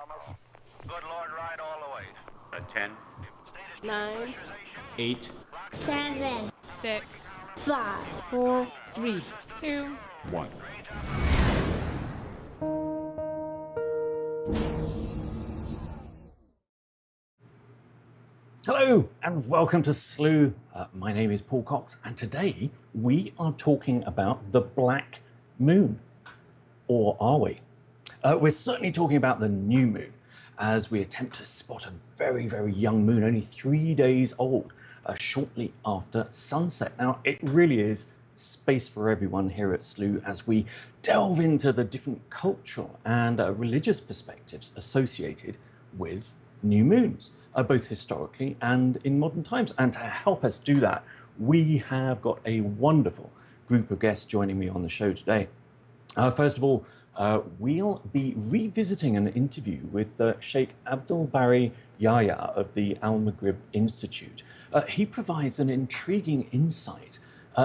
Good Lord, ride all the way. A 10, 9, 8, 7, 6, 5, 4, 3, 2. 1. Hello and welcome to Slew. My name is Paul Cox and today we are talking about the Black Moon. Or are we? We're certainly talking about the new moon as we attempt to spot a very, very young moon, only 3 days old, shortly after sunset. Now, it really is space for everyone here at Slew as we delve into the different cultural and religious perspectives associated with new moons, both historically and in modern times. And to help us do that, we have got a wonderful group of guests joining me on the show today. First of all, we'll be revisiting an interview with Sheikh Abdul Bari Yahya of the Al Maghrib Institute. He provides an intriguing insight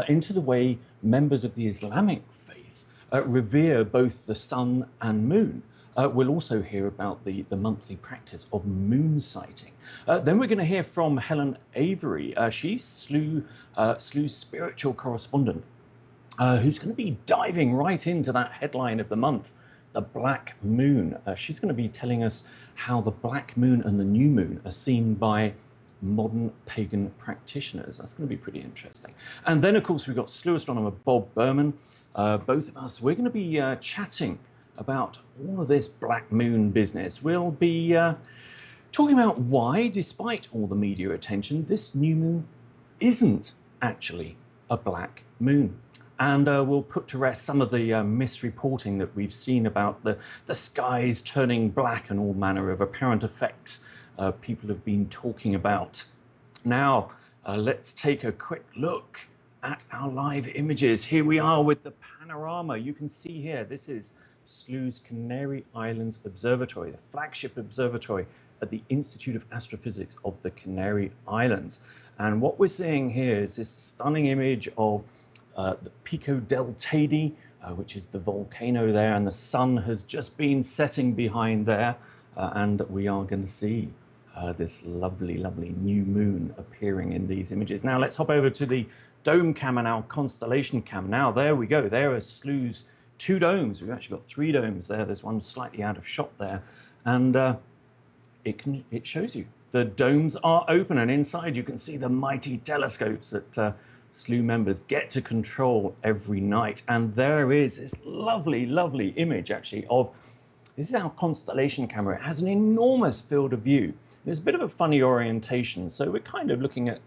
into the way members of the Islamic faith revere both the sun and moon. We'll also hear about the monthly practice of moon sighting. Then we're going to hear from Helen Avery. She's Slew's spiritual correspondent, who's going to be diving right into that headline of the month, the Black Moon. She's going to be telling us how the Black Moon and the New Moon are seen by modern pagan practitioners. That's going to be pretty interesting. And then, of course, we've got Slew astronomer Bob Berman. Both of us, we're going to be chatting about all of this Black Moon business. We'll be talking about why, despite all the media attention, this new moon isn't actually a black moon. And we'll put to rest some of the misreporting that we've seen about the skies turning black and all manner of apparent effects people have been talking about. Now, let's take a quick look at our live images. Here we are with the panorama. You can see here, this is Slew's Canary Islands Observatory, the flagship observatory at the Institute of Astrophysics of the Canary Islands. And what we're seeing here is this stunning image of the Pico del Teide, which is the volcano there, and the sun has just been setting behind there, and we are going to see this lovely, lovely new moon appearing in these images. Now let's hop over to the dome cam and our constellation cam. Now there we go, there are Slew's two domes. We've actually got three domes there. There's one slightly out of shot there, and it shows you the domes are open, and inside you can see the mighty telescopes that Slew members get to control every night. And there is this lovely, lovely image actually of, this is our constellation camera. It has an enormous field of view. There's a bit of a funny orientation, so we're kind of looking at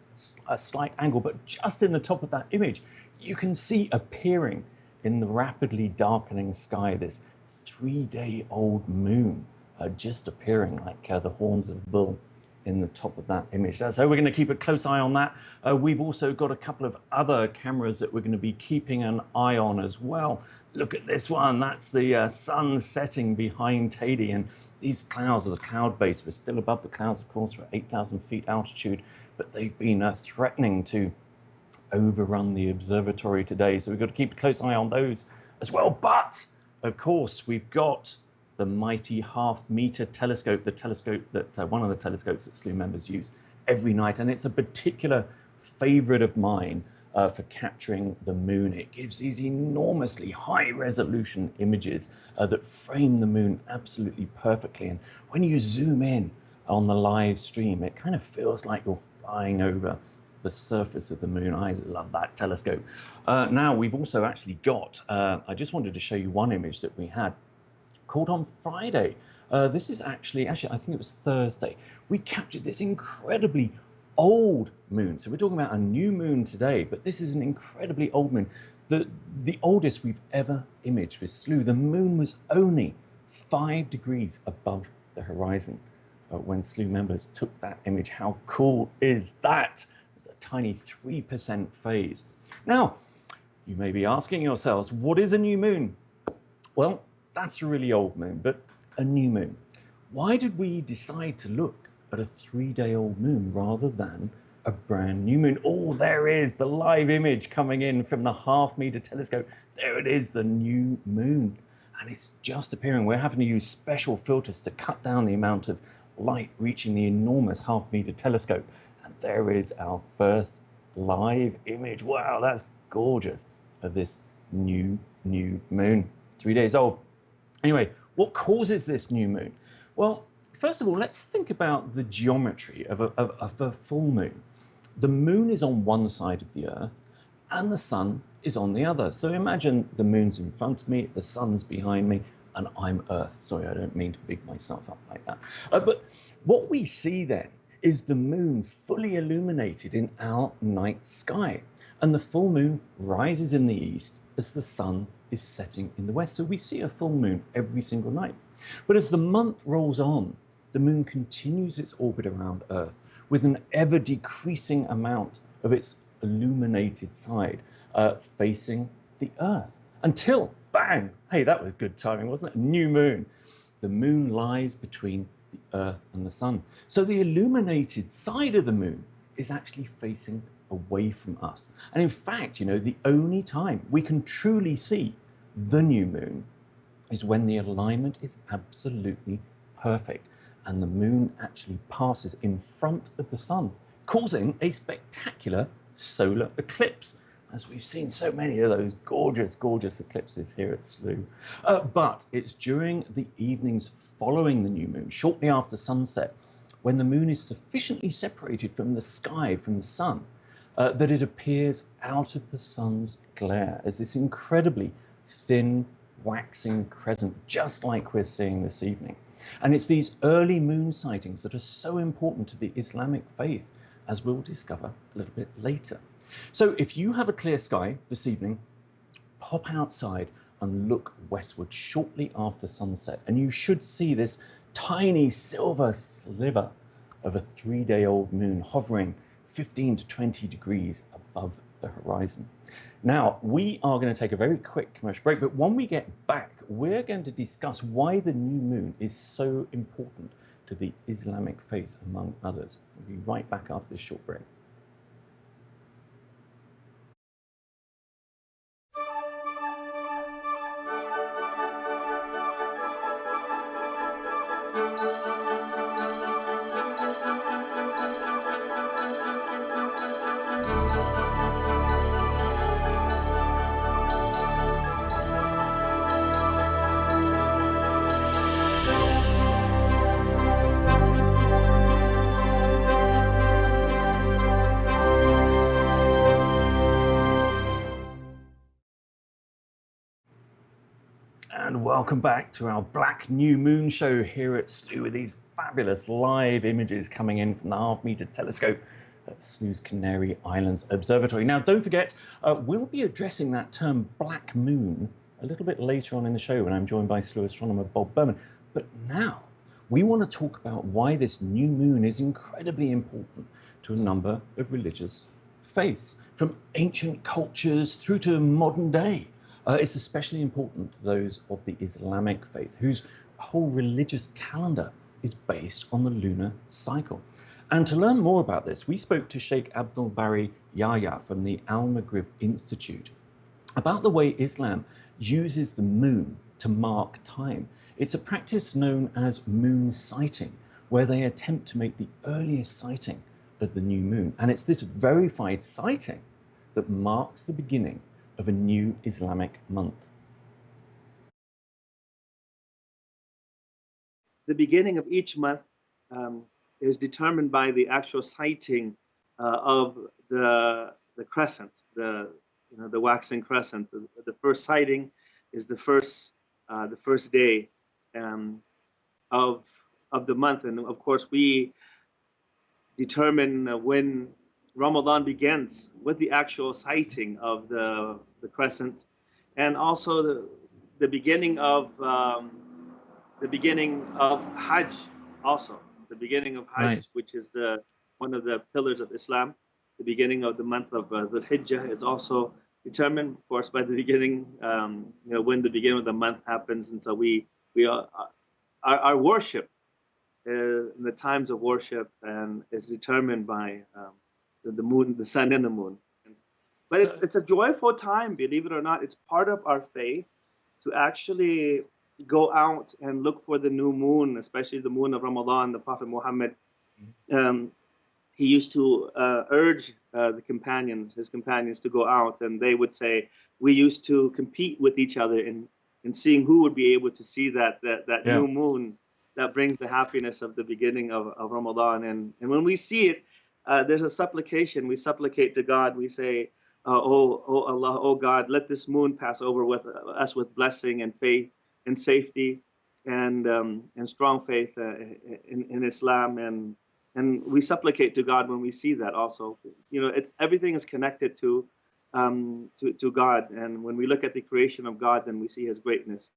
a slight angle, but just in the top of that image, you can see appearing in the rapidly darkening sky this 3-day-old moon just appearing like the horns of bull in the top of that image. So we're going to keep a close eye on that. We've also got a couple of other cameras that we're going to be keeping an eye on as well. Look at this one. That's the sun setting behind Teide, and these clouds are the cloud base. We're still above the clouds, of course. We're at 8,000 feet altitude, but they've been threatening to overrun the observatory today. So we've got to keep a close eye on those as well. But of course, we've got the mighty half-meter telescope, the telescope that one of the telescopes that Slew members use every night, and it's a particular favorite of mine for capturing the moon. It gives these enormously high-resolution images that frame the moon absolutely perfectly, and when you zoom in on the live stream, it kind of feels like you're flying over the surface of the moon. I love that telescope. Now, we've also actually got, I just wanted to show you one image that we had caught on Friday. This is actually, I think it was Thursday. We captured this incredibly old moon. So we're talking about a new moon today, but this is an incredibly old moon. The oldest we've ever imaged with Slew. The moon was only 5 degrees above the horizon when Slew members took that image. How cool is that? It's a tiny 3% phase. Now, you may be asking yourselves, what is a new moon? Well, that's a really old moon, but a new moon. Why did we decide to look at a 3-day-old moon rather than a brand new moon? Oh, there is the live image coming in from the half-meter telescope. There it is, the new moon. and it's just appearing. We're having to use special filters to cut down the amount of light reaching the enormous half-meter telescope. And there is our first live image. Wow, that's gorgeous, of this new moon. 3 days old. Anyway, what causes this new moon? Well, first of all, let's think about the geometry of a full moon. The moon is on one side of the Earth and the sun is on the other. So imagine the moon's in front of me, the sun's behind me, and I'm Earth. Sorry, I don't mean to big myself up like that. But what we see then is the moon fully illuminated in our night sky. And the full moon rises in the east as the sun is setting in the west. So we see a full moon every single night. But as the month rolls on, the moon continues its orbit around Earth with an ever decreasing amount of its illuminated side facing the Earth until, bang, hey, that was good timing, wasn't it? New moon. The moon lies between the Earth and the sun. So the illuminated side of the moon is actually facing away from us. And in fact, you know, the only time we can truly see the new moon is when the alignment is absolutely perfect and the moon actually passes in front of the sun, causing a spectacular solar eclipse, as we've seen so many of those gorgeous, gorgeous eclipses here at SLU. But it's during the evenings following the new moon, shortly after sunset, when the moon is sufficiently separated from the sky, from the sun, that it appears out of the sun's glare as this incredibly thin, waxing crescent, just like we're seeing this evening. And it's these early moon sightings that are so important to the Islamic faith, as we'll discover a little bit later. So if you have a clear sky this evening, pop outside and look westward shortly after sunset, and you should see this tiny silver sliver of a 3-day-old moon hovering 15 to 20 degrees above the horizon. Now, we are going to take a very quick commercial break, but when we get back, we're going to discuss why the new moon is so important to the Islamic faith, among others. We'll be right back after this short break. And welcome back to our Black New Moon show here at SLU with these fabulous live images coming in from the half-meter telescope at SLU's Canary Islands Observatory. Now, don't forget, we'll be addressing that term Black Moon a little bit later on in the show when I'm joined by SLU astronomer Bob Berman. But now, we want to talk about why this new moon is incredibly important to a number of religious faiths, from ancient cultures through to modern day. It's especially important to those of the Islamic faith, whose whole religious calendar is based on the lunar cycle. And to learn more about this, we spoke to Sheikh Abdul Bari Yahya from the Al-Maghrib Institute about the way Islam uses the moon to mark time. It's a practice known as moon sighting, where they attempt to make the earliest sighting of the new moon. And it's this verified sighting that marks the beginning of a new Islamic month. The beginning of each month is determined by the actual sighting of the crescent, the waxing crescent. The first sighting is the first day of the month, and of course we determine when Ramadan begins with the actual sighting of the crescent, and also the beginning of Hajj, also the beginning of Hajj, right, which is one of the pillars of Islam. The beginning of the month of Dhul Hijjah is also determined, of course, by the beginning, when the beginning of the month happens, and so our worship, the times of worship, and is determined by the moon, the sun, and the moon. But it's a joyful time, believe it or not. It's part of our faith to actually go out and look for the new moon, especially the moon of Ramadan. The Prophet Muhammad, he used to urge his companions to go out, and they would say, we used to compete with each other in seeing who would be able to see that new moon that brings the happiness of the beginning of Ramadan. And when we see it, there's a supplication. We supplicate to God. We say, oh Allah, oh God, let this moon pass over with us with blessing and faith and safety and strong faith in Islam. And we supplicate to God when we see that also. Everything is connected to God. And when we look at the creation of God, then we see his greatness.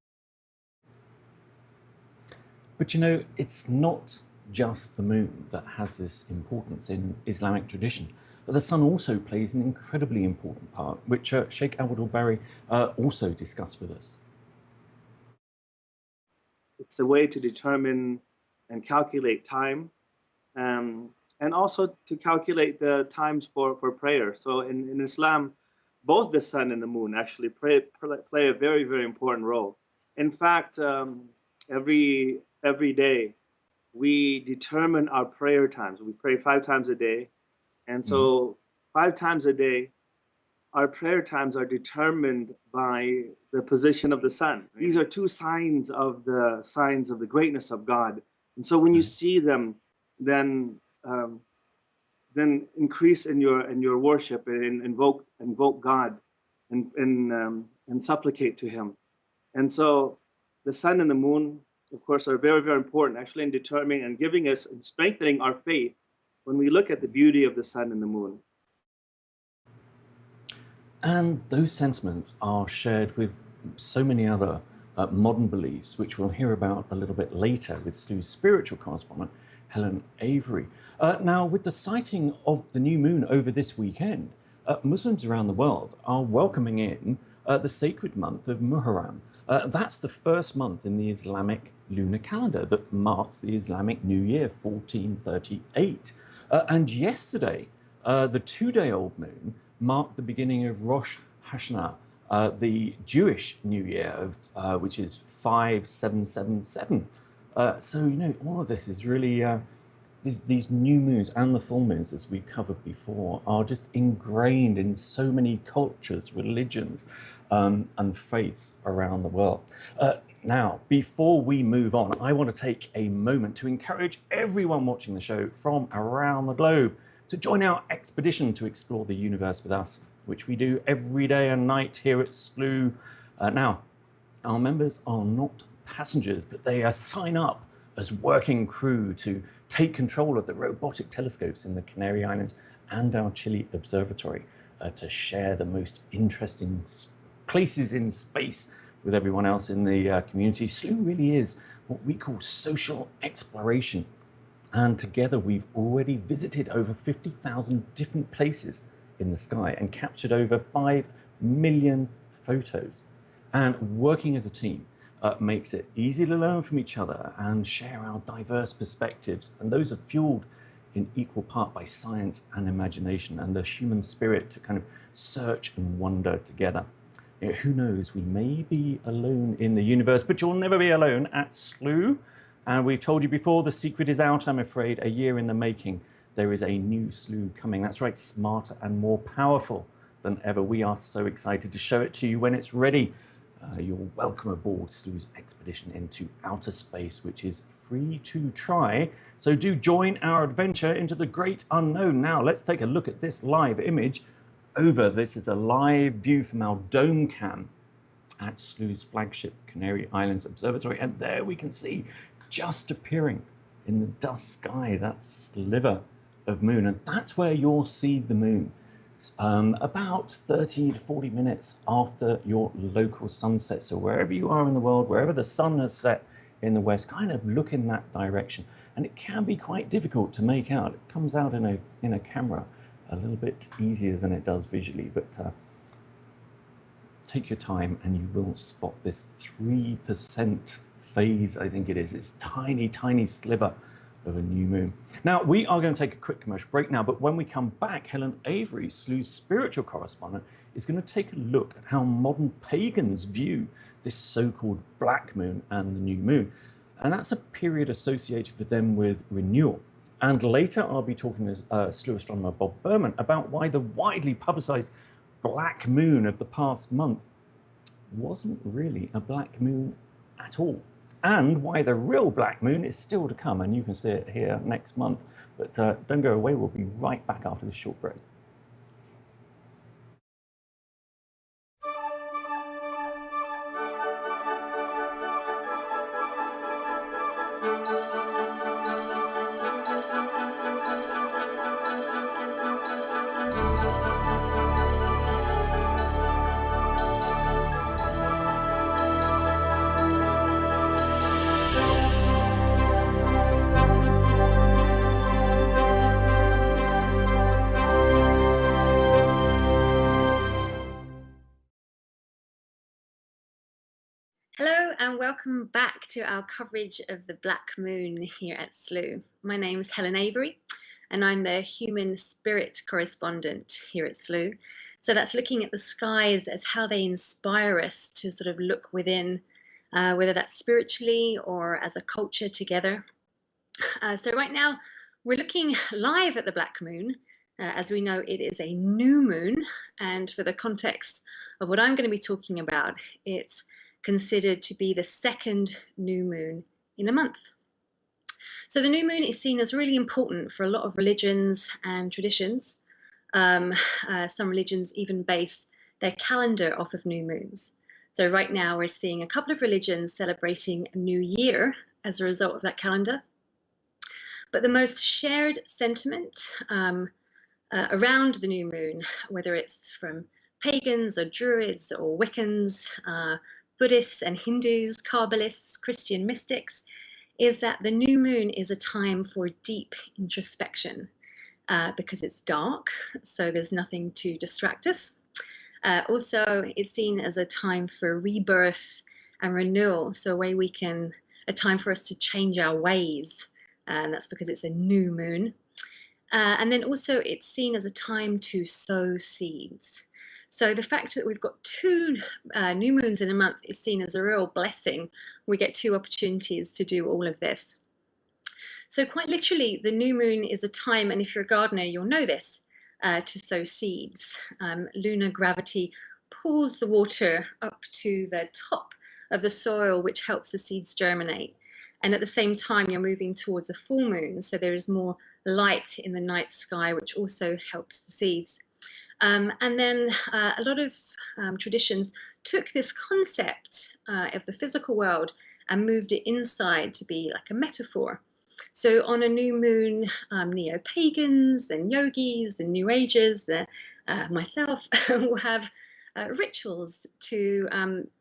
But it's not just the moon that has this importance in Islamic tradition. But the sun also plays an incredibly important part, which Sheikh Abdul Bari also discussed with us. It's a way to determine and calculate time, and also to calculate the times for prayer. So in Islam, both the sun and the moon actually play a very, very important role. In fact, every day we determine our prayer times. We pray 5 times a day. And so 5 times a day, our prayer times are determined by the position of the sun. These are 2 signs of the greatness of God. And so when you see them, then increase in your worship and invoke God and supplicate to him. And so the sun and the moon, of course, are very, very important actually in determining and giving us and strengthening our faith when we look at the beauty of the sun and the moon. And those sentiments are shared with so many other modern beliefs, which we'll hear about a little bit later with SLU's spiritual correspondent, Helen Avery. Now, with the sighting of the new moon over this weekend, Muslims around the world are welcoming in the sacred month of Muharram. That's the first month in the Islamic lunar calendar that marks the Islamic New Year, 1438. And yesterday, the 2-day-old moon marked the beginning of Rosh Hashanah, the Jewish New Year, which is 5777. So, all of this is really, these new moons and the full moons, as we covered before, are just ingrained in so many cultures, religions, and faiths around the world. Now, before we move on, I want to take a moment to encourage everyone watching the show from around the globe to join our expedition to explore the universe with us, which we do every day and night here at SLU. Now, our members are not passengers, but they sign up as working crew to take control of the robotic telescopes in the Canary Islands and our Chile Observatory to share the most interesting places in space with everyone else in the community. SLU really is what we call social exploration. And together we've already visited over 50,000 different places in the sky and captured over 5 million photos. And working as a team makes it easy to learn from each other and share our diverse perspectives. And those are fueled in equal part by science and imagination and the human spirit to kind of search and wonder together. Who knows, we may be alone in the universe, but you'll never be alone at SLU. And we've told you before, the secret is out, I'm afraid, a year in the making. There is a new SLU coming. That's right, smarter and more powerful than ever. We are so excited to show it to you when it's ready. You're welcome aboard SLU's expedition into outer space, which is free to try. So do join our adventure into the great unknown. Now, let's take a look at this live image. This is a live view from our dome cam at SLU's flagship Canary Islands Observatory. And there we can see, just appearing in the dusk sky, that sliver of moon. And that's where you'll see the moon about 30 to 40 minutes after your local sunset. So wherever you are in the world, wherever the sun has set in the west, kind of look in that direction. And it can be quite difficult to make out. It comes out in a camera a little bit easier than it does visually, but take your time and you will spot this 3% phase, I think it is. It's tiny, tiny sliver of a new moon. Now, we are going to take a quick commercial break now, but when we come back, Helen Avery, SLU's spiritual correspondent, is going to take a look at how modern pagans view this so-called black moon and the new moon. And that's a period associated for them with renewal. And later I'll be talking to SLU astronomer Bob Berman about why the widely publicized black moon of the past month wasn't really a black moon at all, and why the real black moon is still to come, and you can see it here next month. But don't go away, we'll be right back after this short break. Hello and welcome back to our coverage of the Black Moon here at SLU. My name is Helen Avery and I'm the Human Spirit Correspondent here at SLU. So that's looking at the skies as how they inspire us to sort of look within, whether that's spiritually or as a culture together. So right now we're looking live at the Black Moon. As we know, it is a new moon, and for the context of what I'm going to be talking about, it's considered to be the second new moon in a month. So the new moon is seen as really important for a lot of religions and traditions. Some religions even base their calendar off of new moons. So right now we're seeing a couple of religions celebrating a new year as a result of that calendar. But the most shared sentiment around the new moon, whether it's from pagans or Druids or Wiccans, Buddhists and Hindus, Kabbalists, Christian mystics, is that the new moon is a time for deep introspection because it's dark, so there's nothing to distract us. Also, it's seen as a time for rebirth and renewal, so a time for us to change our ways, and that's because it's a new moon. And then also it's seen as a time to sow seeds. So the fact that we've got two new moons in a month is seen as a real blessing. We get two opportunities to do all of this. So quite literally, the new moon is a time, and if you're a gardener, you'll know this, to sow seeds. Lunar gravity pulls the water up to the top of the soil, which helps the seeds germinate. And at the same time, you're moving towards a full moon, so there is more light in the night sky, which also helps the seeds. And then a lot of traditions took this concept of the physical world and moved it inside to be like a metaphor. So on a new moon, neo-pagans and yogis and New Agers, myself, will have rituals to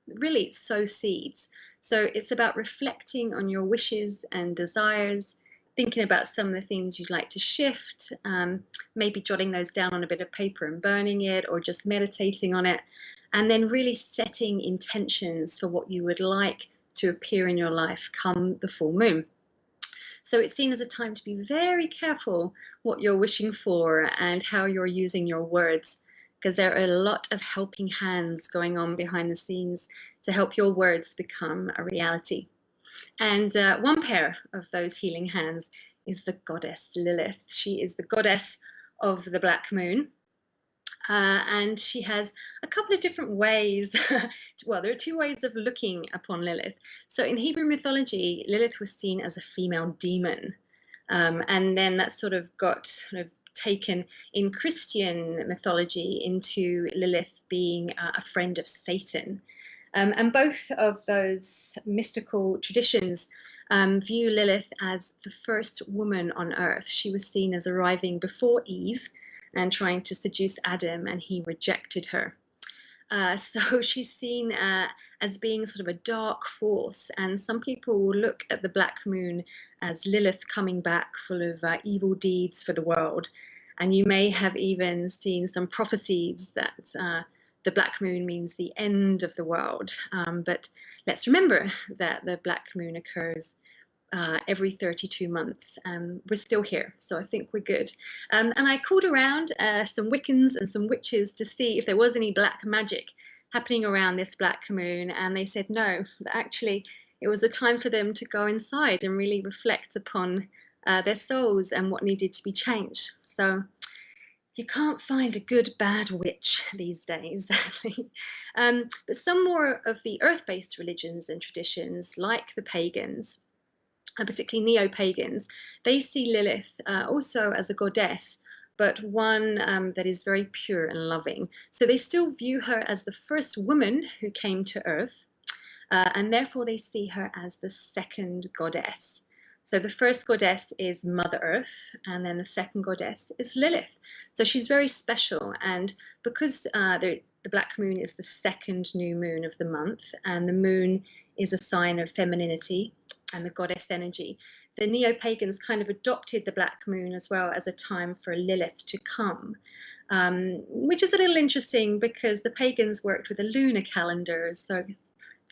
really sow seeds. So it's about reflecting on your wishes and desires, thinking about some of the things you'd like to shift, maybe jotting those down on a bit of paper and burning it, or just meditating on it, and then really setting intentions for what you would like to appear in your life come the full moon. So it's seen as a time to be very careful what you're wishing for and how you're using your words, because there are a lot of helping hands going on behind the scenes to help your words become a reality. And one pair of those healing hands is the goddess Lilith. She is the goddess of the Black Moon. And she has a couple of different ways. Well, there are two ways of looking upon Lilith. So in Hebrew mythology, Lilith was seen as a female demon. And then that sort of got taken in Christian mythology into Lilith being a friend of Satan. And both of those mystical traditions view Lilith as the first woman on earth. She was seen as arriving before Eve and trying to seduce Adam, and he rejected her. So she's seen as being sort of a dark force, and some people will look at the Black Moon as Lilith coming back full of evil deeds for the world. And you may have even seen some prophecies that the Black Moon means the end of the world. But let's remember that the Black Moon occurs every 32 months. We're still here, so I think we're good. And I called around some Wiccans and some witches to see if there was any black magic happening around this black moon, and they said no, that actually it was a time for them to go inside and really reflect upon their souls and what needed to be changed. So you can't find a good bad witch these days, sadly. But some more of the earth-based religions and traditions, like the pagans, and particularly neo-pagans, they see Lilith also as a goddess, but one that is very pure and loving. So they still view her as the first woman who came to Earth, and therefore they see her as the second goddess. So the first goddess is Mother Earth, and then the second goddess is Lilith. So she's very special, and because the black moon is the second new moon of the month, and the moon is a sign of femininity and the goddess energy, the neo-pagans kind of adopted the black moon as well as a time for Lilith to come, which is a little interesting because the pagans worked with a lunar calendar, so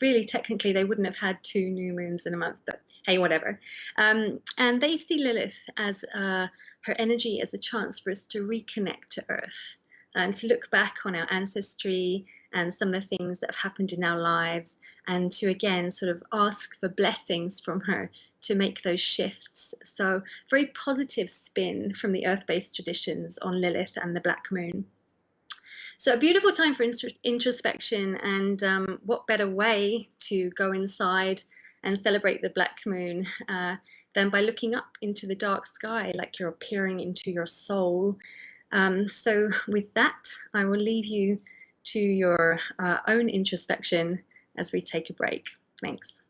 really technically they wouldn't have had 2 new moons in a month, but hey, whatever. And they see Lilith as her energy as a chance for us to reconnect to Earth and to look back on our ancestry and some of the things that have happened in our lives, and to again sort of ask for blessings from her to make those shifts. So very positive spin from the earth-based traditions on Lilith and the black moon. So a beautiful time for introspection, and what better way to go inside and celebrate the black moon than by looking up into the dark sky, like you're peering into your soul. So with that, I will leave you to your own introspection as we take a break. Thanks.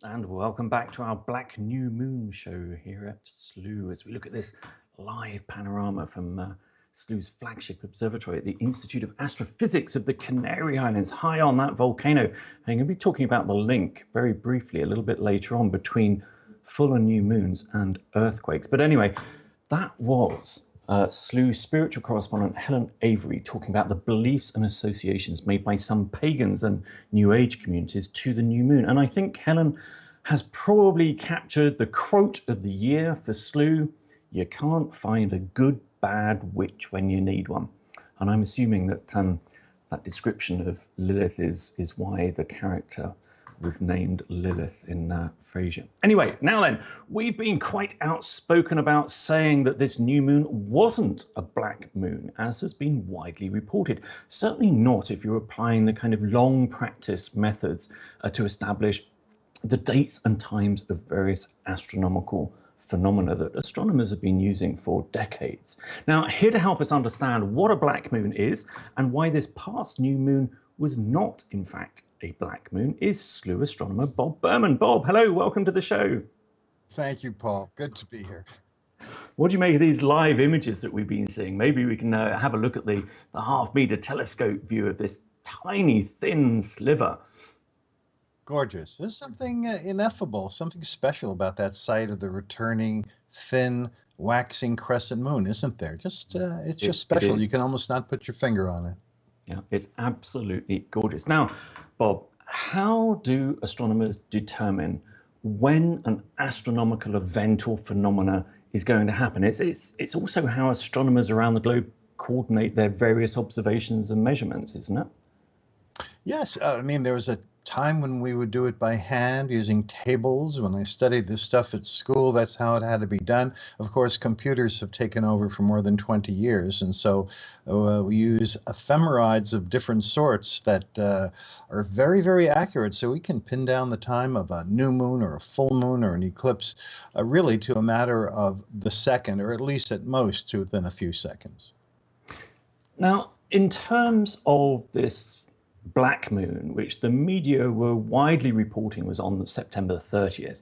And welcome back to our Black New Moon show here at SLU as we look at this live panorama from SLU's flagship observatory at the Institute of Astrophysics of the Canary Islands, high on that volcano. And I'm going to be talking about the link very briefly a little bit later on between full and new moons and earthquakes. But anyway, that was SLU spiritual correspondent Helen Avery talking about the beliefs and associations made by some pagans and New Age communities to the new moon. And I think Helen has probably captured the quote of the year for SLU: you can't find a good bad witch when you need one. And I'm assuming that that description of Lilith is why the character was named Lilith in Frasier. Anyway, now then, we've been quite outspoken about saying that this new moon wasn't a black moon, as has been widely reported. Certainly not if you're applying the kind of long practice methods to establish the dates and times of various astronomical phenomena that astronomers have been using for decades. Now, here to help us understand what a black moon is and why this past new moon was not, in fact, a black moon is SLU astronomer Bob Berman. Bob, hello, welcome to the show. Thank you, Paul. Good to be here. What do you make of these live images that we've been seeing? Maybe we can have a look at the half-meter telescope view of this tiny, thin sliver. Gorgeous. There's something ineffable, something special about that sight of the returning, thin, waxing crescent moon, isn't there? Just it's just special. You can almost not put your finger on it. Yeah, it's absolutely gorgeous. Now, Bob, how do astronomers determine when an astronomical event or phenomena is going to happen? It's also how astronomers around the globe coordinate their various observations and measurements, isn't it? Yes, I mean, there was a time when we would do it by hand using tables. When I studied this stuff at school, that's how it had to be done. Of course, computers have taken over for more than 20 years, and so we use ephemerides of different sorts that are very, very accurate, so we can pin down the time of a new moon or a full moon or an eclipse really to a matter of the second, or at least at most to within a few seconds. Now, in terms of this black moon, which the media were widely reporting was on September 30th.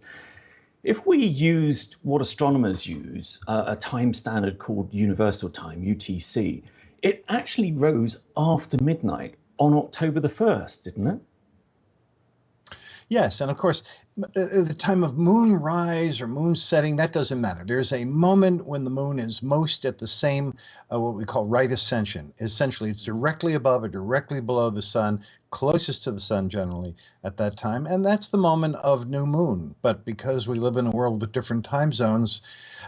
If we used what astronomers use, a time standard called Universal Time, UTC, it actually rose after midnight on October the 1st, didn't it? Yes, and of course, the time of moon rise or moon setting, that doesn't matter. There's a moment when the moon is most at the same, what we call right ascension. Essentially, it's directly above or directly below the sun, closest to the sun generally at that time, and that's the moment of new moon. But because we live in a world with different time zones,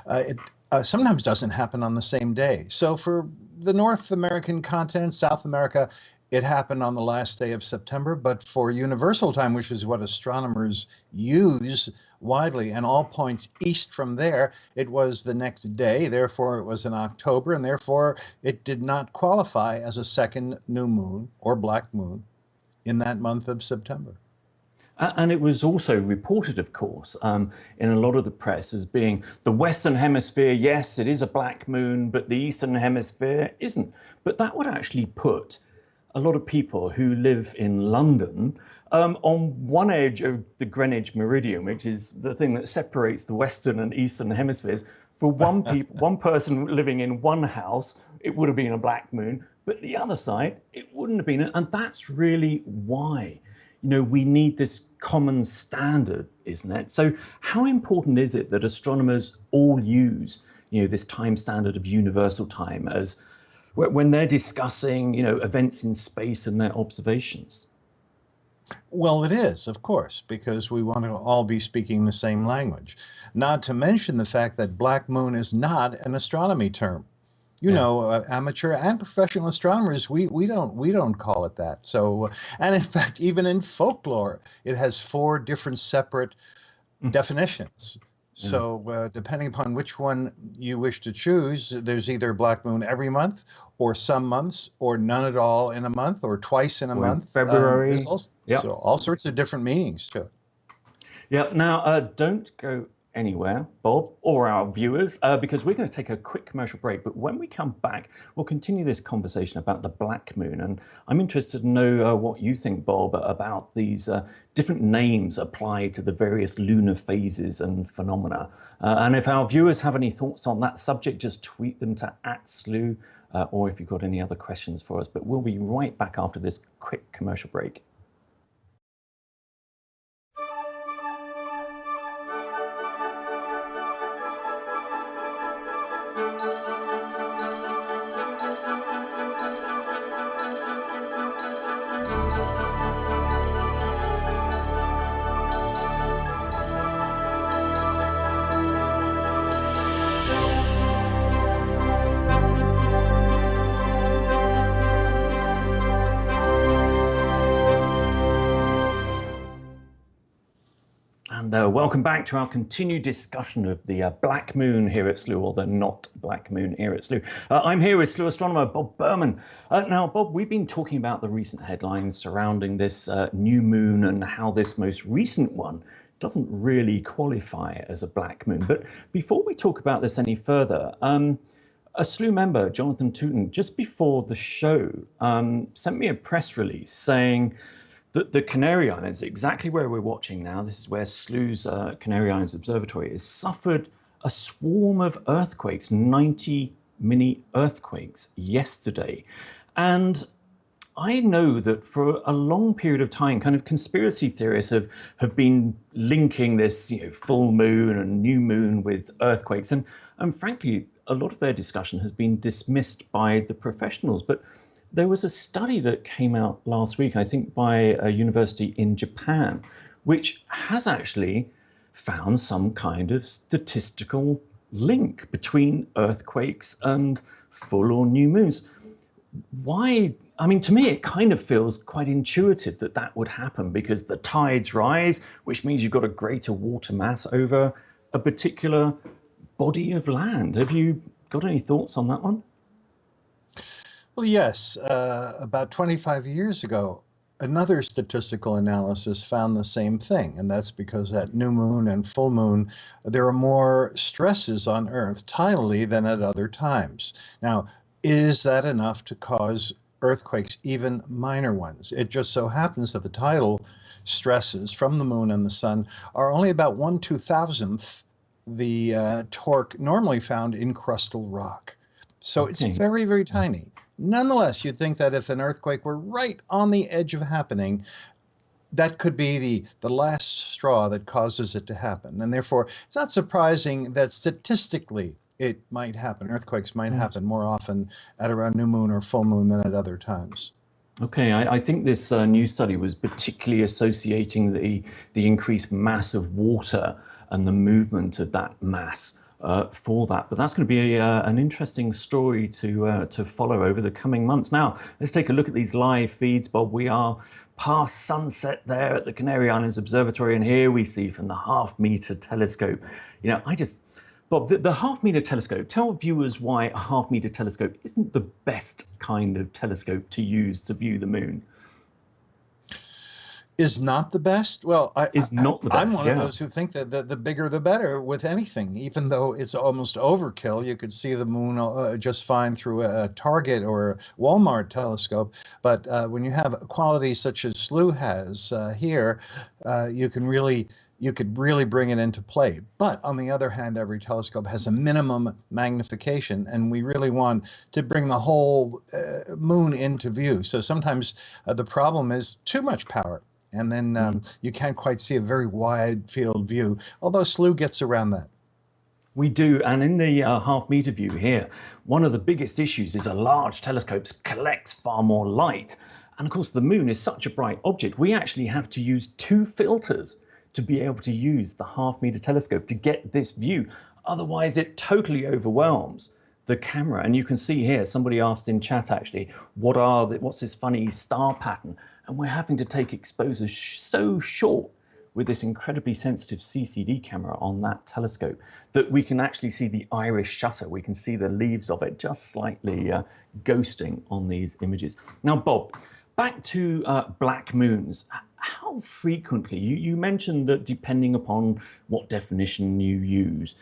it sometimes doesn't happen on the same day. So for the North American continent, South America, it happened on the last day of September, but for universal time, which is what astronomers use widely, and all points east from there, it was the next day. Therefore, it was in October, and therefore it did not qualify as a second new moon or black moon in that month of September. And it was also reported, of course, in a lot of the press as being the Western Hemisphere, yes, it is a black moon, but the Eastern Hemisphere isn't. But that would actually put a lot of people who live in London on one edge of the Greenwich Meridian, which is the thing that separates the Western and Eastern hemispheres. For one person living in one house, it would have been a black moon, but the other side, it wouldn't have been. And that's really why, we need this common standard, isn't it? So how important is it that astronomers all use, this time standard of universal time as when they're discussing, events in space and their observations? Well, it is, of course, because we want to all be speaking the same language. Not to mention the fact that black moon is not an astronomy term. Amateur and professional astronomers, we don't call it that. So, and in fact, even in folklore, it has 4 different separate definitions. So depending upon which one you wish to choose, there's either black moon every month, or some months, or none at all in a month, or twice in a month. February. So all sorts of different meanings to it. Yeah. Now, don't go anywhere, Bob, or our viewers, because we're going to take a quick commercial break. But when we come back, we'll continue this conversation about the black moon. And I'm interested to know what you think, Bob, about these different names applied to the various lunar phases and phenomena. And if our viewers have any thoughts on that subject, just tweet them to @Slew, or if you've got any other questions for us. But we'll be right back after this quick commercial break. Welcome back to our continued discussion of the black moon here at SLU, or the not black moon here at SLU. I'm here with SLU astronomer Bob Berman. Now, Bob, we've been talking about the recent headlines surrounding this new moon and how this most recent one doesn't really qualify as a black moon. But before we talk about this any further, a SLU member, Jonathan Tooten, just before the show, sent me a press release saying the Canary Islands, exactly where we're watching now, this is where SLU's Canary Islands Observatory is, suffered a swarm of earthquakes, 90 mini earthquakes yesterday. And I know that for a long period of time, kind of conspiracy theorists have been linking this, full moon and new moon with earthquakes. And frankly, a lot of their discussion has been dismissed by the professionals. But there was a study that came out last week, I think by a university in Japan, which has actually found some kind of statistical link between earthquakes and full or new moons. Why? I mean, to me, it kind of feels quite intuitive that that would happen because the tides rise, which means you've got a greater water mass over a particular body of land. Have you got any thoughts on that one? Well, yes. About 25 years ago, another statistical analysis found the same thing, and that's because at new moon and full moon, there are more stresses on Earth tidally than at other times. Now, is that enough to cause earthquakes, even minor ones. It just so happens that the tidal stresses from the moon and the sun are only about 1/2000th the torque normally found in crustal rock. So it's very, very tiny. Nonetheless, you'd think that if an earthquake were right on the edge of happening, that could be the last straw that causes it to happen. And therefore, it's not surprising that statistically it might happen. Earthquakes might happen more often at around new moon or full moon than at other times. Okay, I think this new study was particularly associating the increased mass of water and the movement of that mass for that. But that's going to be an interesting story to follow over the coming months. Now, let's take a look at these live feeds, Bob. We are past sunset there at the Canary Islands Observatory, and here we see from the half-meter telescope. Bob, the half-meter telescope, tell viewers why a half-meter telescope isn't the best kind of telescope to use to view the moon. Is not the best? Well, I'm one of those who think that the bigger the better with anything, even though it's almost overkill. You could see the moon just fine through a Target or a Walmart telescope. But when you have qualities such as SLU has here, you could really bring it into play. But on the other hand, every telescope has a minimum magnification, and we really want to bring the whole moon into view. So sometimes the problem is too much power. And then you can't quite see a very wide field view, although SLU gets around that. We do, and in the half-meter view here, one of the biggest issues is a large telescope collects far more light. And of course, the moon is such a bright object, we actually have to use 2 filters to be able to use the half-meter telescope to get this view. Otherwise, it totally overwhelms the camera. And you can see here, somebody asked in chat actually, what's this funny star pattern? And we're having to take exposures so short with this incredibly sensitive CCD camera on that telescope that we can actually see the iris shutter. We can see the leaves of it just slightly ghosting on these images. Now, Bob, back to black moons. How frequently, you mentioned that depending upon what definition you use,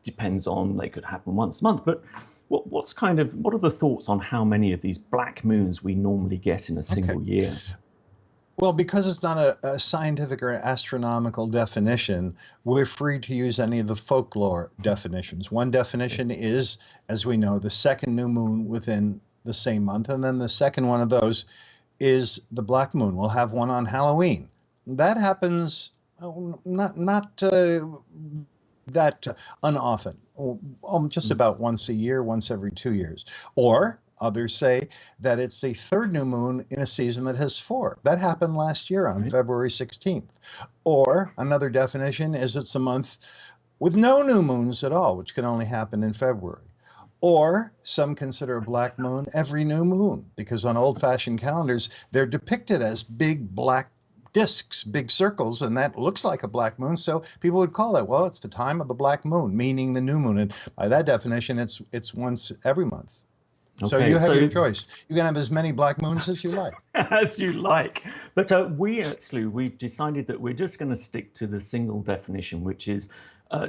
depends on, they could happen once a month, but what are the thoughts on how many of these black moons we normally get in a single year? Well, because it's not a scientific or astronomical definition, we're free to use any of the folklore definitions. One definition is, as we know, the second new moon within the same month, and then the second one of those is the black moon. We'll have one on Halloween. That happens not that unoften, just about once a year, once every 2 years. Or others say that it's the third new moon in a season that has 4. That happened last year on February 16th. Or another definition is it's a month with no new moons at all, which can only happen in February. Or some consider a black moon every new moon, because on old-fashioned calendars, they're depicted as big black discs, big circles, and that looks like a black moon. So people would call that, well, it's the time of the black moon, meaning the new moon. And by that definition, it's once every month. Okay, so you have your choice. You can have as many black moons as you like. As you like. But we at SLU, we've decided that we're just going to stick to the single definition, which is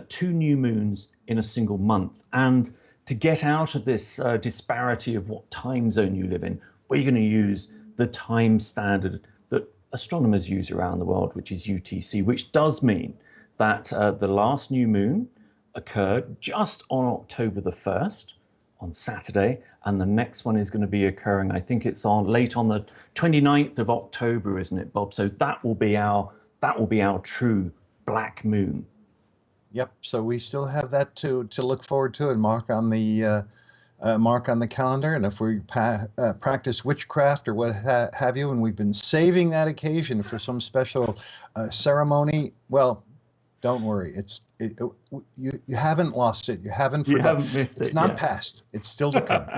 2 new moons in a single month. And to get out of this disparity of what time zone you live in, we're going to use the time standard that astronomers use around the world, which is UTC, which does mean that the last new moon occurred just on October the 1st, on Saturday, and the next one is going to be occurring, I think it's late on the 29th of October, isn't it, Bob? So that will be our true black moon. Yep. So we still have that to look forward to and mark on the calendar. And if we practice witchcraft or what have you, and we've been saving that occasion for some special ceremony, well, don't worry. You haven't lost it. You haven't forgotten. You haven't missed it. It's not past. It's still to come.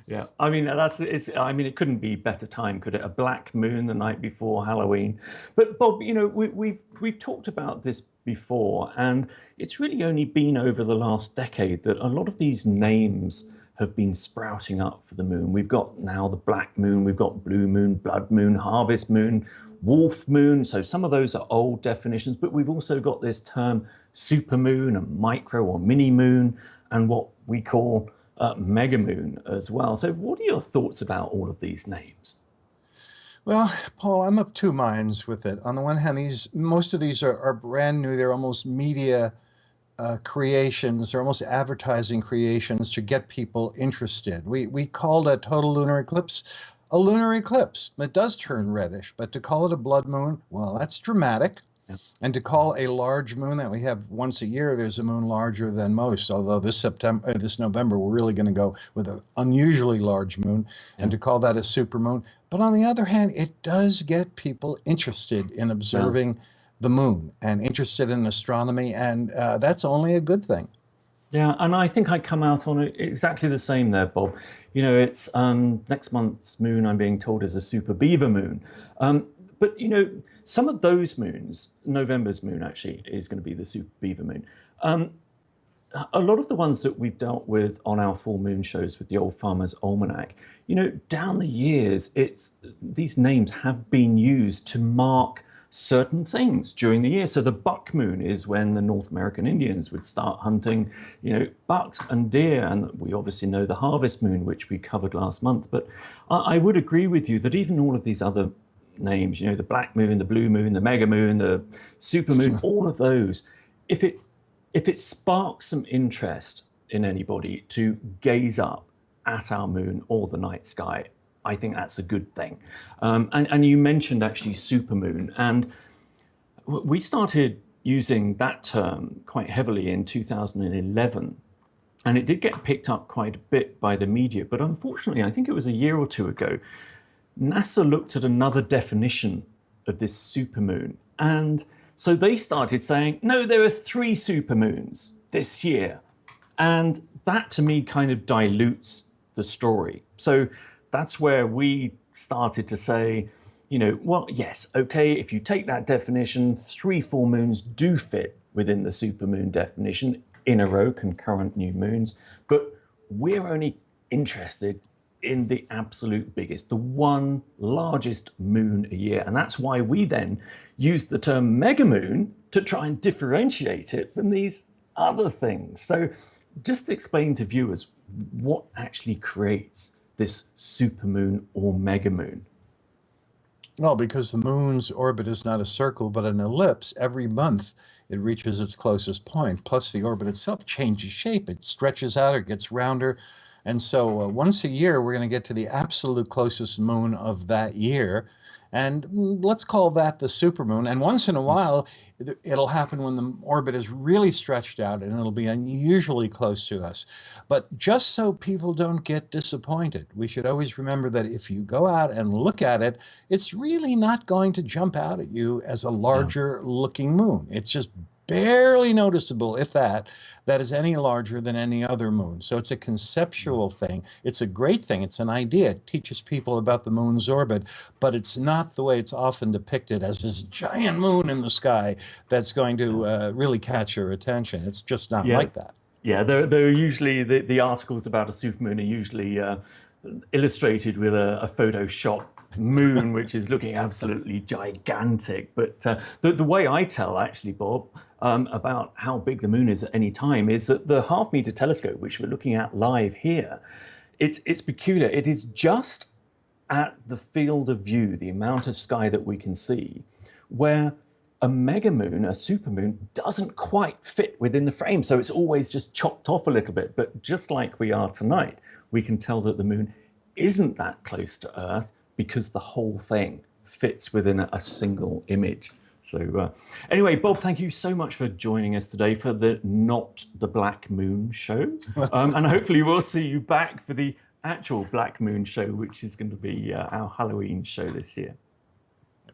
Yeah, I mean it couldn't be better time, could it? A black moon the night before Halloween. But Bob, we've talked about this before, and it's really only been over the last decade that a lot of these names have been sprouting up for the moon. We've got now the black moon, we've got blue moon, blood moon, harvest moon, wolf moon. So some of those are old definitions, but we've also got this term supermoon and micro or mini moon, and what we call mega moon as well. So what are your thoughts about all of these names? Well, Paul, I'm of two minds with it. On the one hand, most of these are brand new. They're almost media creations. They're almost advertising creations to get people interested. We called a total lunar eclipse a lunar eclipse. It does turn reddish, but to call it a blood moon, well, that's dramatic. Yeah. And to call a large moon that we have once a year, there's a moon larger than most. Although this November, we're really going to go with an unusually large moon, and to call that a supermoon. But on the other hand, it does get people interested in observing the moon and interested in astronomy, and that's only a good thing. Yeah, and I think I come out on it exactly the same there, Bob. You know, it's next month's moon, I'm being told, is a super beaver moon. But, you know, some of those moons, November's moon actually is going to be the super beaver moon. A lot of the ones that we've dealt with on our full moon shows with the Old Farmer's Almanac, you know, down the years, these names have been used to mark certain things during the year. So the buck moon is when the North American Indians would start hunting, you know, bucks and deer. And we obviously know the harvest moon, which we covered last month. But I would agree with you that even all of these other names, you know, the black moon, the blue moon, the mega moon, the super moon, all of those, if it sparks some interest in anybody to gaze up at our moon or the night sky, I think that's a good thing. And you mentioned actually supermoon, and we started using that term quite heavily in 2011, and it did get picked up quite a bit by the media. But unfortunately, I think it was a year or two ago, NASA looked at another definition of this supermoon, and so they started saying, no, there are 3 supermoons this year. And that to me kind of dilutes the story. So that's where we started to say, you know, well, yes, okay, if you take that definition, 3 full moons do fit within the supermoon definition in a row, concurrent new moons, but we're only interested in the absolute biggest, the one largest moon a year. And that's why we then use the term megamoon to try and differentiate it from these other things. So just explain to viewers what actually creates this supermoon or megamoon. Well, because the moon's orbit is not a circle, but an ellipse, every month it reaches its closest point. Plus, the orbit itself changes shape. It stretches out, it gets rounder. And so once a year, we're going to get to the absolute closest moon of that year. And let's call that the supermoon. And once in a while, it'll happen when the orbit is really stretched out and it'll be unusually close to us. But just so people don't get disappointed, we should always remember that if you go out and look at it, it's really not going to jump out at you as a larger looking moon. It's just barely noticeable, if that is any larger than any other moon. So it's a conceptual thing. It's a great thing. It's an idea. It teaches people about the moon's orbit, but it's not the way it's often depicted as this giant moon in the sky that's going to really catch your attention. It's just not like that. Yeah, they're usually, the articles about a supermoon are usually illustrated with a Photoshop moon, which is looking absolutely gigantic. But the way I tell, actually, Bob, about how big the moon is at any time is that the half-meter telescope, which we're looking at live here, it's peculiar. It is just at the field of view, the amount of sky that we can see, where a megamoon, a supermoon, doesn't quite fit within the frame. So it's always just chopped off a little bit. But just like we are tonight, we can tell that the moon isn't that close to Earth because the whole thing fits within a single image. So anyway, Bob, thank you so much for joining us today for the Not the Black Moon show. And hopefully we'll see you back for the actual Black Moon show, which is going to be our Halloween show this year.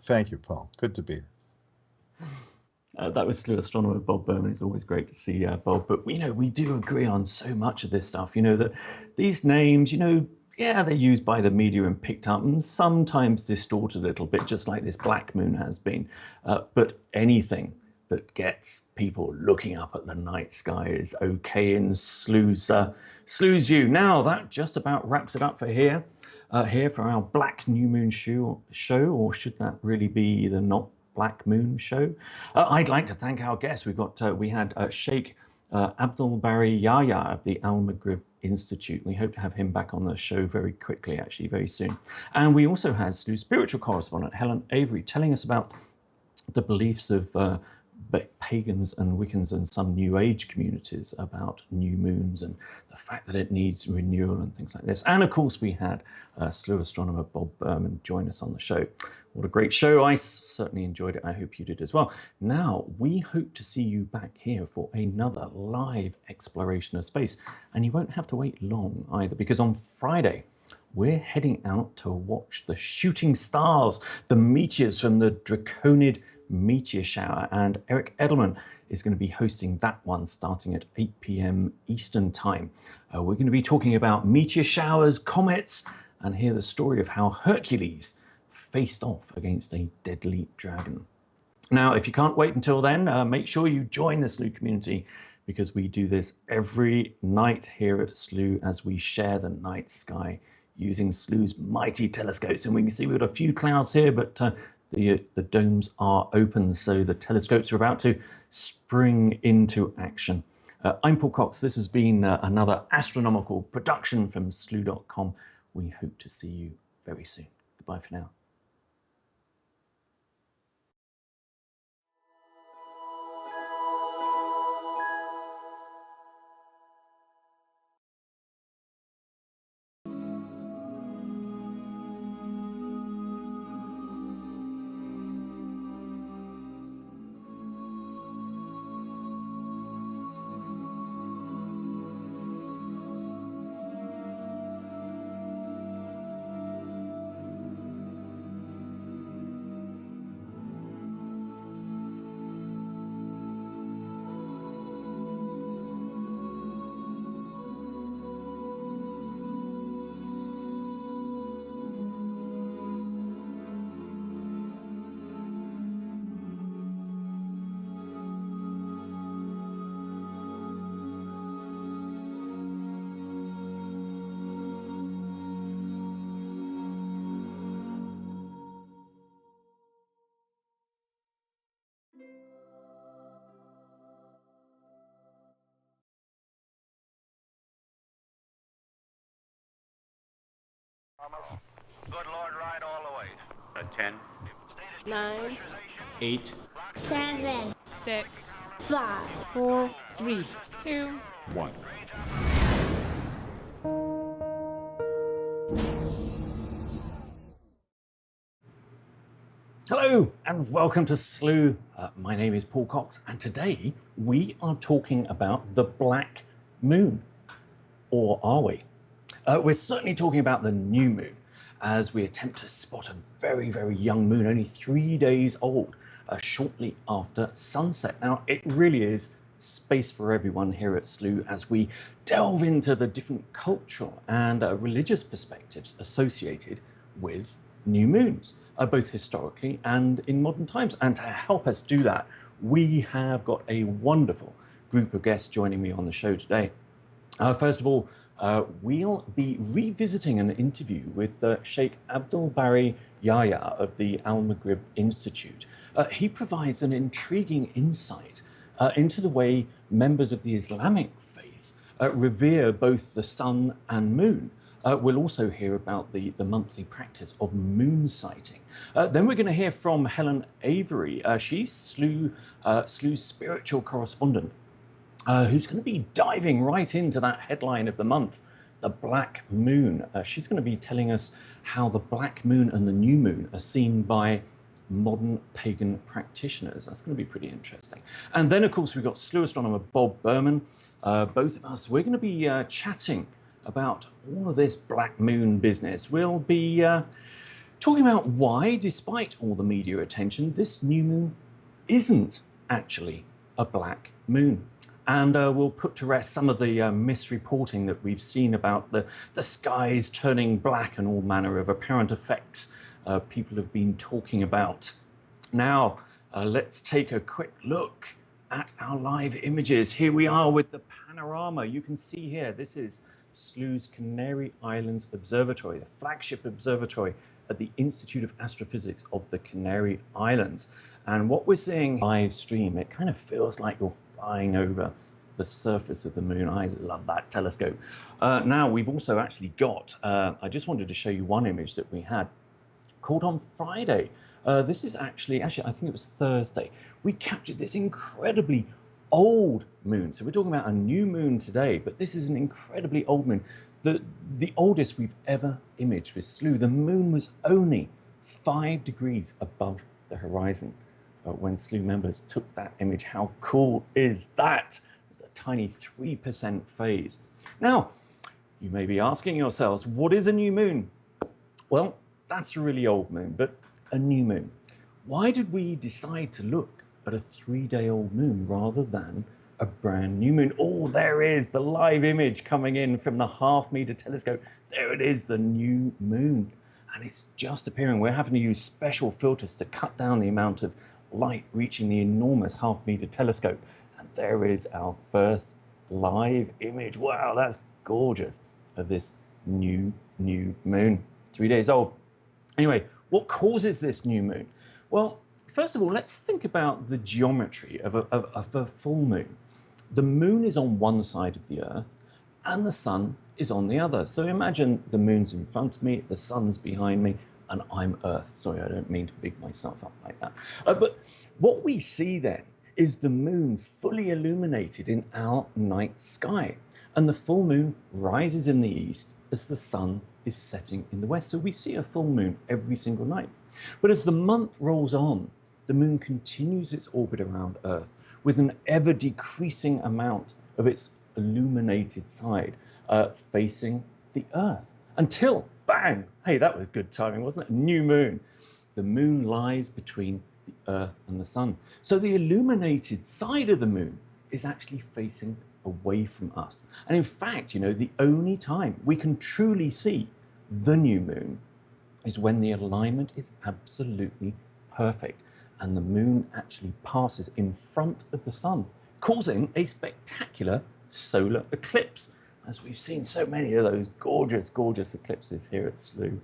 Thank you, Paul. Good to be here. That was Sleuth Astronomer Bob Berman. It's always great to see Bob. But, you know, we do agree on so much of this stuff, you know, that these names, you know, yeah, they're used by the media and picked up and sometimes distorted a little bit, just like this black moon has been. But anything that gets people looking up at the night sky is okay in Sleuth's view. Now, that just about wraps it up for here for our Black New Moon show, or should that really be the Not Black Moon show? I'd like to thank our guests. We had Sheikh Abdul Bari Yahya of the Al Maghrib Institute. We hope to have him back on the show very quickly, actually, very soon. And we also had Slew's spiritual correspondent, Helen Avery, telling us about the beliefs of pagans and Wiccans and some New Age communities about new moons and the fact that it needs renewal and things like this. And of course, we had Slew astronomer Bob Berman join us on the show. What a great show. I certainly enjoyed it. I hope you did as well. Now, we hope to see you back here for another live exploration of space. And you won't have to wait long either, because on Friday, we're heading out to watch the shooting stars, the meteors from the Draconid meteor shower. And Eric Edelman is going to be hosting that one starting at 8 p.m. Eastern time. We're going to be talking about meteor showers, comets, and hear the story of how Hercules faced off against a deadly dragon. Now, if you can't wait until then, make sure you join the Slew community, because we do this every night here at Slew as we share the night sky using Slew's mighty telescopes. And we can see we've got a few clouds here, but the domes are open, so the telescopes are about to spring into action. I'm Paul Cox. This has been another astronomical production from slew.com. We hope to see you very soon. Goodbye for now. Good Lord, ride all the way. A 10, 9, 8, 7, 6, 5, 4, 3, 2, 1. Hello and welcome to Slew. My name is Paul Cox, and today we are talking about the Black Moon. Or are we? We're certainly talking about the new moon, as we attempt to spot a very, very young moon, only 3 days old, shortly after sunset. Now, it really is space for everyone here at Slew as we delve into the different cultural and religious perspectives associated with new moons, both historically and in modern times. And to help us do that, we have got a wonderful group of guests joining me on the show today. First of all, we'll be revisiting an interview with Sheikh Abdul Bari Yahya of the Al Maghrib Institute. He provides an intriguing insight into the way members of the Islamic faith revere both the sun and moon. We'll also hear about the monthly practice of moon sighting. Then we're going to hear from Helen Avery. She's Slew's spiritual correspondent, who's going to be diving right into that headline of the month, the Black Moon. She's going to be telling us how the Black Moon and the New Moon are seen by modern pagan practitioners. That's going to be pretty interesting. And then, of course, we've got Slew astronomer Bob Berman. Both of us, we're going to be chatting about all of this Black Moon business. We'll be talking about why, despite all the media attention, this new moon isn't actually a black moon. And we'll put to rest some of the misreporting that we've seen about the skies turning black and all manner of apparent effects people have been talking about. Now, let's take a quick look at our live images. Here we are with the panorama. You can see here, this is Slew's Canary Islands Observatory, the flagship observatory at the Institute of Astrophysics of the Canary Islands. And what we're seeing live stream, it kind of feels like you're flying over the surface of the moon. I love that telescope. Now, we've also actually got, I just wanted to show you one image that we had caught on Friday. This is actually, I think it was Thursday. We captured this incredibly old moon. So we're talking about a new moon today, but this is an incredibly old moon. The oldest we've ever imaged with SLU. The moon was only 5 degrees above the horizon when SLU members took that image. How cool is that? It's a tiny 3% phase. Now, you may be asking yourselves, what is a new moon? Well, that's a really old moon, but a new moon. Why did we decide to look at a 3-day-old moon rather than a brand new moon? Oh, there is the live image coming in from the half-meter telescope. There it is, the new moon. And it's just appearing. We're having to use special filters to cut down the amount of light reaching the enormous half-meter telescope. And there is our first live image. Wow, that's gorgeous, of this new moon. 3 days old. Anyway, what causes this new moon? Well, first of all, let's think about the geometry of a full moon. The moon is on one side of the Earth and the sun is on the other. So imagine the moon's in front of me, the sun's behind me, and I'm Earth. Sorry, I don't mean to big myself up like that. But what we see then is the moon fully illuminated in our night sky. And the full moon rises in the east as the sun is setting in the west. So we see a full moon every single night. But as the month rolls on, the moon continues its orbit around Earth with an ever decreasing amount of its illuminated side facing the Earth until, bang, hey, that was good timing, wasn't it? New moon. The moon lies between the Earth and the sun. So the illuminated side of the moon is actually facing away from us. And in fact, you know, the only time we can truly see the new moon is when the alignment is absolutely perfect and the moon actually passes in front of the sun, causing a spectacular solar eclipse, as we've seen so many of those gorgeous, gorgeous eclipses here at SLU.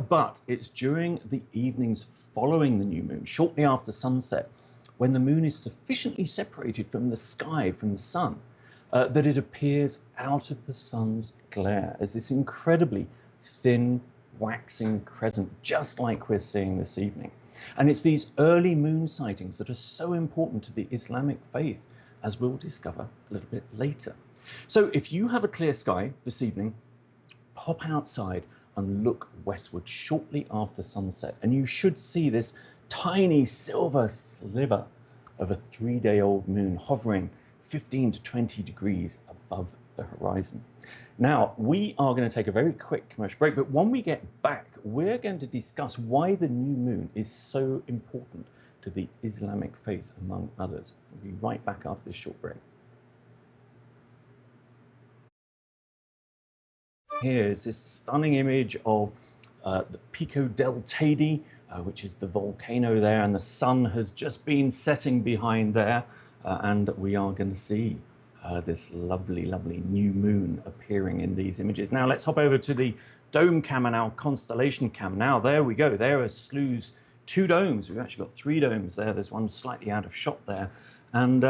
But it's during the evenings following the new moon, shortly after sunset, when the moon is sufficiently separated from the sky, from the sun, that it appears out of the sun's glare as this incredibly thin, waxing crescent, just like we're seeing this evening. And it's these early moon sightings that are so important to the Islamic faith, as we'll discover a little bit later. So if you have a clear sky this evening, pop outside and look westward shortly after sunset, and you should see this tiny silver sliver of a 3-day-old moon hovering 15 to 20 degrees above the horizon. Now, we are going to take a very quick commercial break, but when we get back, we're going to discuss why the new moon is so important to the Islamic faith, among others. We'll be right back after this short break. Here's this stunning image of the Pico del Teide, which is the volcano there, and the sun has just been setting behind there, and we are going to see this lovely, lovely new moon appearing in these images. Now let's hop over to the dome cam and our constellation cam. Now there we go. There are SLU's 2 domes. We've actually got 3 domes there. There's one slightly out of shot there, and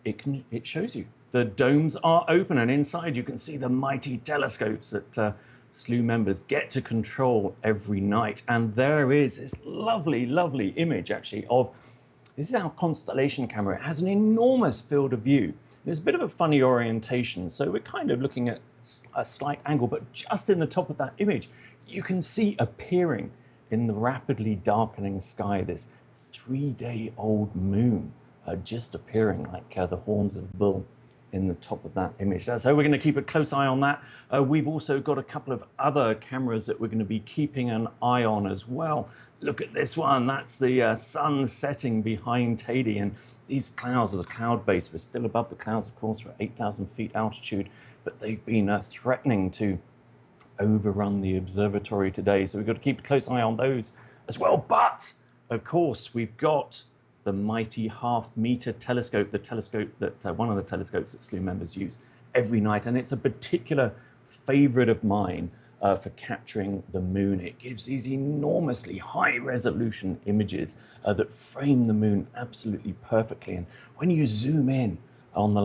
it shows you the domes are open, and inside you can see the mighty telescopes that SLU members get to control every night. And there is this lovely, lovely image actually of, this is our constellation camera. It has an enormous field of view. There's a bit of a funny orientation, so we're kind of looking at a slight angle, but just in the top of that image, you can see appearing in the rapidly darkening sky this 3-day-old moon just appearing like the horns of a bull in the top of that image. So we're going to keep a close eye on that. We've also got a couple of other cameras that we're going to be keeping an eye on as well. Look at this one. That's the sun setting behind Teide, and these clouds are the cloud base. We're still above the clouds, of course. We're at 8,000 feet altitude, but they've been threatening to overrun the observatory today. So we've got to keep a close eye on those as well. But of course, we've got the mighty half-meter telescope, the telescope that one of the telescopes that SLU members use every night, and it's a particular favorite of mine for capturing the moon. It gives these enormously high-resolution images that frame the moon absolutely perfectly, and when you zoom in on the